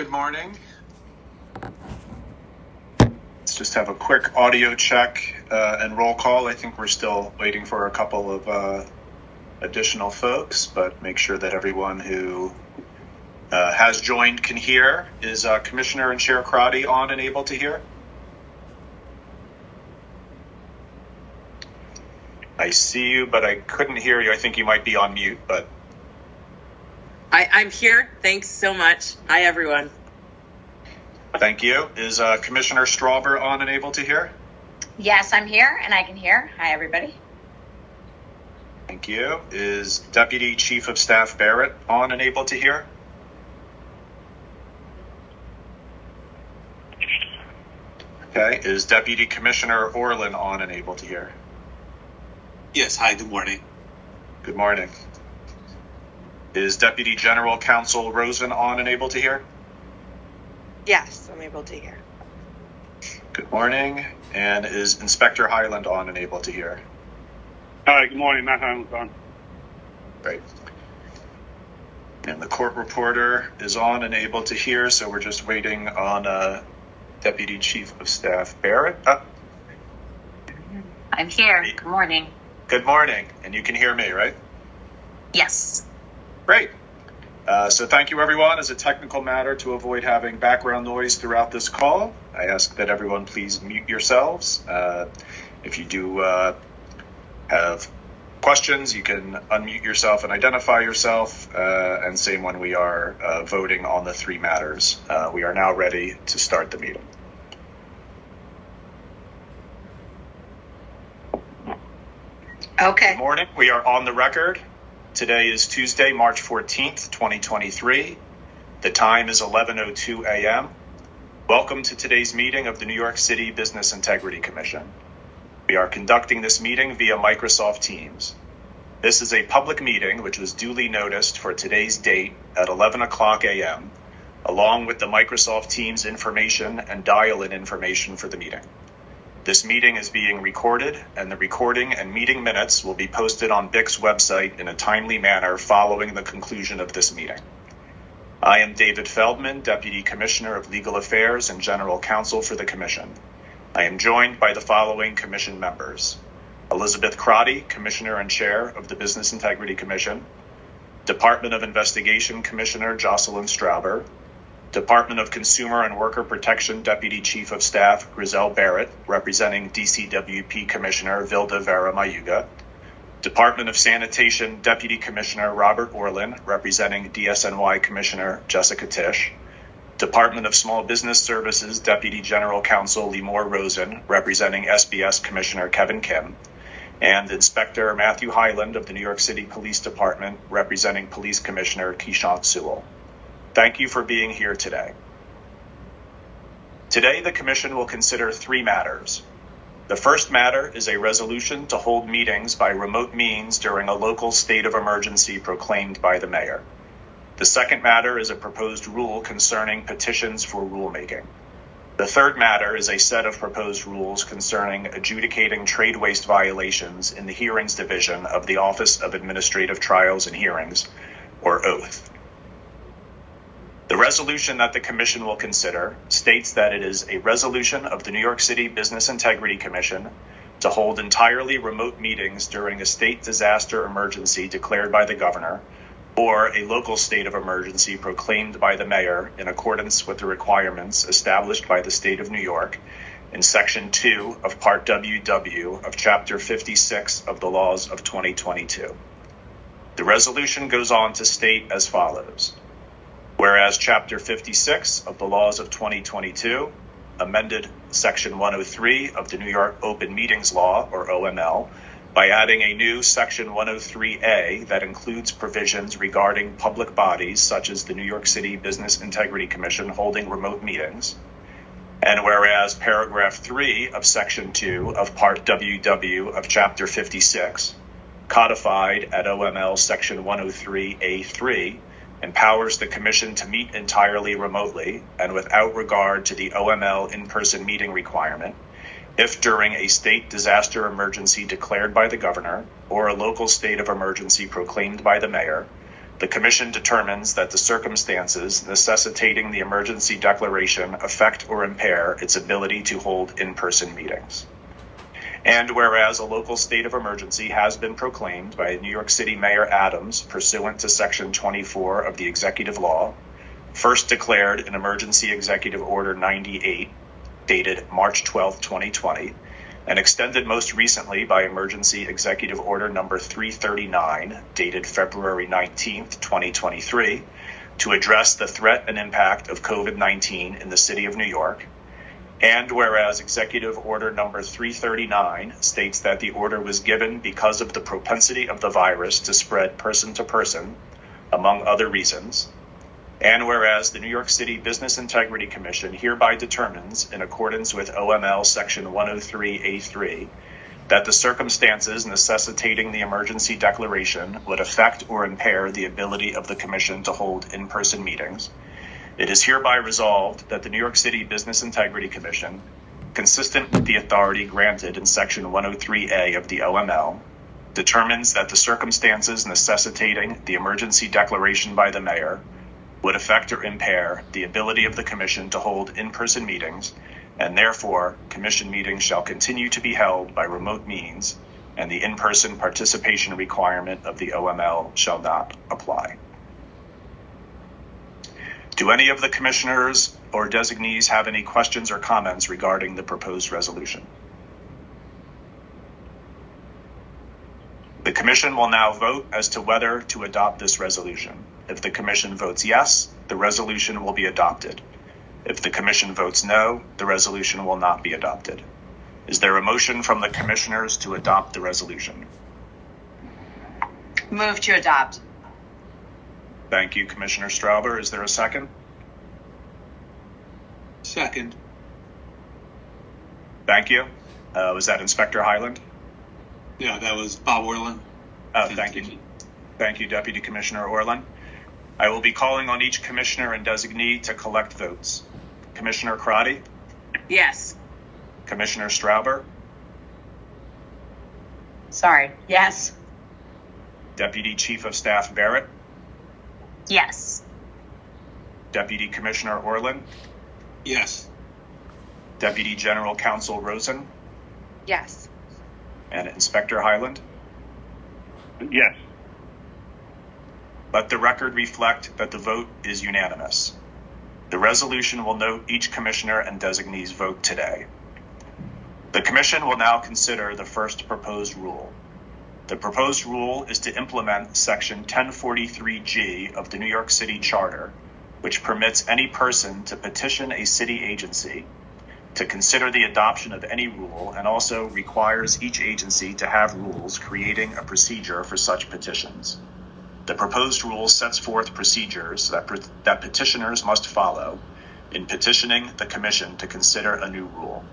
Good morning. Let's just have a quick audio check and roll call. I think we're still waiting for a couple of additional folks, but make sure that everyone who has joined can hear. Is Commissioner and Chair Crotty on and able to hear? I see you, but I couldn't hear you. I think you might be on mute, but... I'm here. Thanks so much. Hi, everyone. Thank you. Is Commissioner Strawber on and able to hear? Yes, I'm here and I can hear. Hi, everybody. Thank you. Is Deputy Chief of Staff Barrett on and able to hear? Okay. Is Deputy Commissioner Orlin on and able to hear? Yes. Hi, good morning. Good morning. Is Deputy General Counsel Rosen on and able to hear? Yes, I'm able to hear. Good morning. And is Inspector Highland on and able to hear? Hi, good morning. Matt Highland's on. Great. And the court reporter is on and able to hear, so we're just waiting on Deputy Chief of Staff Barrett. I'm here. Good morning. Good morning. And you can hear me, right? Yes. Great. So thank you, everyone. As a technical matter, to avoid having background noise throughout this call, I ask that everyone please mute yourselves. If you do have questions, you can unmute yourself and identify yourself, and same when we are voting on the three matters. We are now ready to start the meeting. Okay. Good morning. We are on the record. Today is Tuesday, March 14th, 2023. The time is 11:02 a.m. Welcome to today's meeting of the New York City Business Integrity Commission. We are conducting this meeting via Microsoft Teams. This is a public meeting which was duly noticed for today's date at 11 o'clock a.m., along with the Microsoft Teams information and dial-in information for the meeting. This meeting is being recorded, and the recording and meeting minutes will be posted on BIC's website in a timely manner following the conclusion of this meeting. I am David Feldman, Deputy Commissioner of Legal Affairs and General Counsel for the Commission. I am joined by the following Commission members: Elizabeth Crotty, Commissioner and Chair of the Business Integrity Commission; Department of Investigation Commissioner Jocelyn Strawber; Department of Consumer and Worker Protection Deputy Chief of Staff Griselle Barrett, representing DCWP Commissioner Vilda Vera Mayuga; Department of Sanitation Deputy Commissioner Robert Orlin, representing DSNY Commissioner Jessica Tisch; Department of Small Business Services Deputy General Counsel Limor Rosen, representing SBS Commissioner Kevin Kim; and Inspector Matthew Highland of the New York City Police Department, representing Police Commissioner Keishant Sewell. Thank you for being here today. Today, the Commission will consider three matters. The first matter is a resolution to hold meetings by remote means during a local state of emergency proclaimed by the mayor. The second matter is a proposed rule concerning petitions for rulemaking. The third matter is a set of proposed rules concerning adjudicating trade waste violations in the Hearings Division of the Office of Administrative Trials and Hearings, or OATH. The resolution that the Commission will consider states that it is a resolution of the New York City Business Integrity Commission to hold entirely remote meetings during a state disaster emergency declared by the governor or a local state of emergency proclaimed by the mayor in accordance with the requirements established by the state of New York in Section 2 of Part WW of Chapter 56 of the Laws of 2022. The resolution goes on to state as follows. Whereas Chapter 56 of the Laws of 2022 amended Section 103 of the New York Open Meetings Law, or OML, by adding a new Section 103A that includes provisions regarding public bodies such as the New York City Business Integrity Commission holding remote meetings. And whereas Paragraph 3 of Section 2 of Part WW of Chapter 56, codified at OML Section 103A3, empowers the Commission to meet entirely remotely and without regard to the OML in-person meeting requirement, if during a state disaster emergency declared by the governor or a local state of emergency proclaimed by the mayor, the Commission determines that the circumstances necessitating the emergency declaration affect or impair its ability to hold in-person meetings. And whereas a local state of emergency has been proclaimed by New York City Mayor Adams pursuant to Section 24 of the Executive Law, first declared in Emergency Executive Order 98, dated March 12, 2020, and extended most recently by Emergency Executive Order number 339, dated February 19, 2023, to address the threat and impact of COVID-19 in the city of New York. And whereas Executive Order number 339 states that the order was given because of the propensity of the virus to spread person to person, among other reasons. And whereas the New York City Business Integrity Commission hereby determines, in accordance with OML Section 103A3, that the circumstances necessitating the emergency declaration would affect or impair the ability of the Commission to hold in-person meetings, it is hereby resolved that the New York City Business Integrity Commission, consistent with the authority granted in Section 103A of the OML, determines that the circumstances necessitating the emergency declaration by the mayor would affect or impair the ability of the Commission to hold in-person meetings, and therefore, Commission meetings shall continue to be held by remote means, and the in-person participation requirement of the OML shall not apply. Do any of the Commissioners or designees have any questions or comments regarding the proposed resolution? The Commission will now vote as to whether to adopt this resolution. If the Commission votes yes, the resolution will be adopted. If the Commission votes no, the resolution will not be adopted. Is there a motion from the Commissioners to adopt the resolution? Move to adopt. Thank you, Commissioner Strauber. Is there a second? Second. Thank you. Was that Inspector Highland? Yeah, that was Bob Orland. Oh, thank you. Thank you, Deputy Commissioner Orland. I will be calling on each Commissioner and designee to collect votes. Commissioner Crotty? Yes. Commissioner Strauber? Sorry. Yes. Deputy Chief of Staff Barrett? Yes. Deputy Commissioner Orland? Yes. Deputy General Counsel Rosen? Yes. And Inspector Highland? Yes. Let the record reflect that the vote is unanimous. The resolution will note each Commissioner and designee's vote today. The Commission will now consider the first proposed rule. The proposed rule is to implement Section 1043G of the New York City Charter, which permits any person to petition a city agency to consider the adoption of any rule, and also requires each agency to have rules creating a procedure for such petitions. The proposed rule sets forth procedures that petitioners must follow in petitioning the Commission to consider a new rule.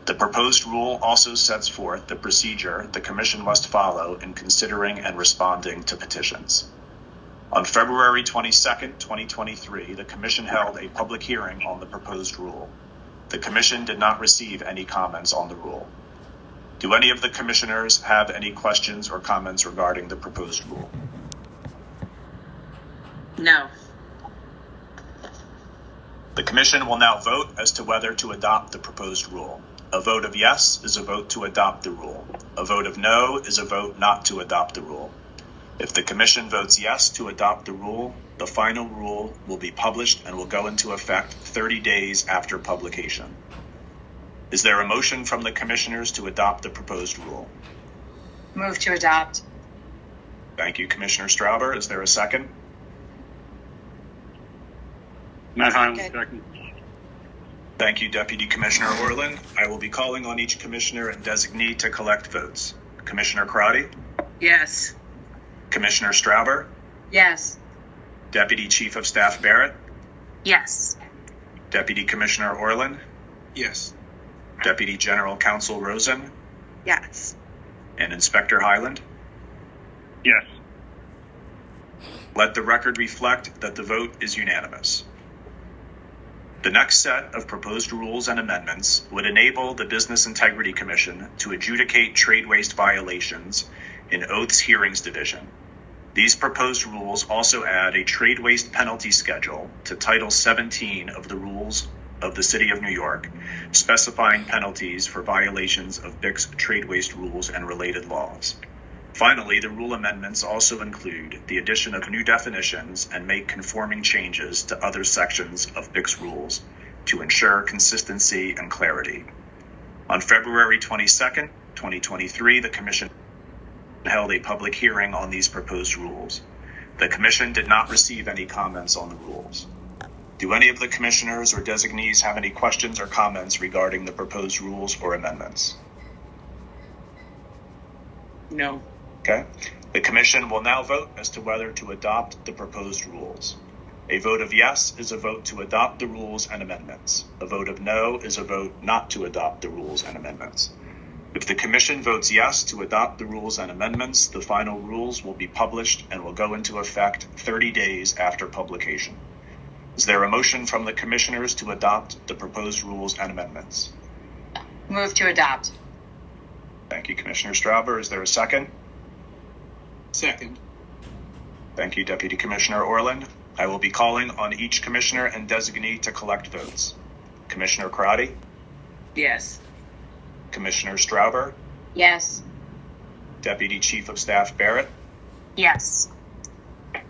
The proposed rule also sets forth the procedure the Commission must follow in considering and responding to petitions. On February 22, 2023, the Commission held a public hearing on the proposed rule. The Commission did not receive any comments on the rule. Do any of the Commissioners have any questions or comments regarding the proposed rule? No. The Commission will now vote as to whether to adopt the proposed rule. A vote of yes is a vote to adopt the rule. A vote of no is a vote not to adopt the rule. If the Commission votes yes to adopt the rule, the final rule will be published and will go into effect 30 days after publication. Is there a motion from the Commissioners to adopt the proposed rule? Move to adopt. Thank you, Commissioner Strauber. Is there a second? Matt Highland, Good. second. Thank you, Deputy Commissioner Orland. I will be calling on each Commissioner and designee to collect votes. Commissioner Crotty? Yes. Commissioner Strauber? Yes. Deputy Chief of Staff Barrett? Yes. Deputy Commissioner Orland? Yes. Deputy General Counsel Rosen? Yes. And Inspector Highland? Yes. Let the record reflect that the vote is unanimous. The next set of proposed rules and amendments would enable the Business Integrity Commission to adjudicate trade waste violations in Oaths Hearings Division. These proposed rules also add a trade waste penalty schedule to Title 17 of the Rules of the City of New York, specifying penalties for violations of BIC's trade waste rules and related laws. Finally, the rule amendments also include the addition of new definitions and make conforming changes to other sections of BIC's rules to ensure consistency and clarity. On February 22nd, 2023, the Commission held a public hearing on these proposed rules. The Commission did not receive any comments on the rules. Do any of the commissioners or designees have any questions or comments regarding the proposed rules or amendments? No. Okay. The Commission will now vote as to whether to adopt the proposed rules. A vote of yes is a vote to adopt the rules and amendments. A vote of no is a vote not to adopt the rules and amendments. If the Commission votes yes to adopt the rules and amendments, the final rules will be published and will go into effect 30 days after publication. Is there a motion from the Commissioners to adopt the proposed rules and amendments? Move to adopt. Thank you, Commissioner Strauber. Is there a second? Second. Thank you, Deputy Commissioner Orland. I will be calling on each Commissioner and designee to collect votes. Commissioner Karate, Yes. Commissioner Strauber, Yes. Deputy Chief of Staff Barrett, Yes.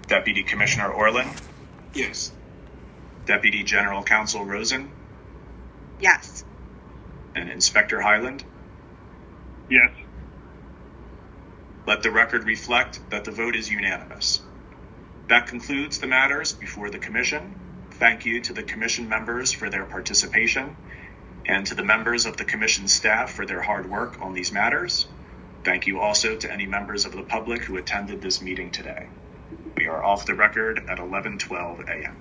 Deputy Commissioner Orland, Yes. Deputy General Counsel Rosen, Yes. and Inspector Highland. Yes. Let the record reflect that the vote is unanimous. That concludes the matters before the Commission. Thank you to the Commission members for their participation and to the members of the Commission staff for their hard work on these matters. Thank you also to any members of the public who attended this meeting today. We are off the record at 11:12 a.m.